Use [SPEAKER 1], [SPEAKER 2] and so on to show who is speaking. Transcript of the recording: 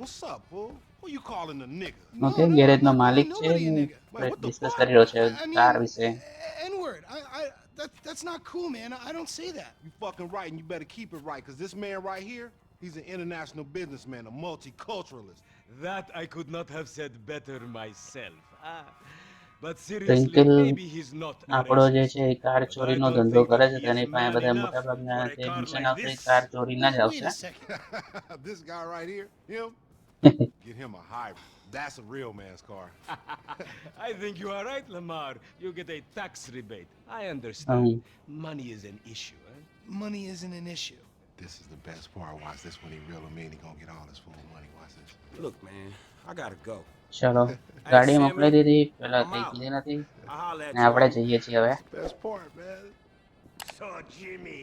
[SPEAKER 1] what's up, fool? Who you calling a nigga?
[SPEAKER 2] Okay,
[SPEAKER 1] No,
[SPEAKER 2] ગેરેજનો
[SPEAKER 1] I'm not
[SPEAKER 2] માલિક
[SPEAKER 1] calling
[SPEAKER 2] છે
[SPEAKER 1] nobody a
[SPEAKER 2] ને
[SPEAKER 1] nigga. Man, what the
[SPEAKER 2] discuss
[SPEAKER 1] fuck?
[SPEAKER 2] કરી રહ્યો છે
[SPEAKER 1] I
[SPEAKER 2] car
[SPEAKER 1] mean,
[SPEAKER 2] વિશે.
[SPEAKER 1] N-word. That's not cool, man. I don't say that. You fucking right, and you better keep it right, because this man right here, he's an international businessman, a multiculturalist.
[SPEAKER 3] That I could not have said better myself. But seriously,
[SPEAKER 2] twinkle
[SPEAKER 3] maybe he's not a
[SPEAKER 2] આપણો જે
[SPEAKER 3] racist.
[SPEAKER 2] છે એ car
[SPEAKER 3] But I
[SPEAKER 2] ચોરીનો
[SPEAKER 3] don't
[SPEAKER 2] ધંધો
[SPEAKER 3] think
[SPEAKER 2] કરે
[SPEAKER 3] that
[SPEAKER 2] છે,
[SPEAKER 3] he
[SPEAKER 2] તેની
[SPEAKER 3] is
[SPEAKER 2] પાસે
[SPEAKER 3] man
[SPEAKER 2] બધા
[SPEAKER 3] enough
[SPEAKER 2] મોટાભાગના
[SPEAKER 3] for a
[SPEAKER 2] જે
[SPEAKER 3] car
[SPEAKER 2] મિશન
[SPEAKER 3] like
[SPEAKER 2] આવશે એ
[SPEAKER 3] this.
[SPEAKER 2] કાર ચોરીના જ
[SPEAKER 1] Wait
[SPEAKER 2] આવશે.
[SPEAKER 1] a second. This guy right here, him, get him a hybrid. That's a real man's car.
[SPEAKER 3] I think you are right, Lamar. You get a tax rebate. I understand.
[SPEAKER 2] Hmm.
[SPEAKER 3] Money is an issue, eh?
[SPEAKER 1] Money isn't an issue. This is the best part. Watch this when he reel him in. He gonna get all his full money. Watch this.
[SPEAKER 4] Look, man, I gotta go.
[SPEAKER 2] ચલો,
[SPEAKER 4] Hey,
[SPEAKER 2] ગાડી
[SPEAKER 4] Sammy,
[SPEAKER 2] મોકલી દીધી, પેલા
[SPEAKER 4] I'm
[SPEAKER 2] કઈ
[SPEAKER 4] out.
[SPEAKER 2] કીધી નથી
[SPEAKER 4] I'll holler
[SPEAKER 2] ને
[SPEAKER 4] at you.
[SPEAKER 2] આપણે જઈએ છીએ હવે.
[SPEAKER 1] That's the best part, man.
[SPEAKER 3] So, Jimmy,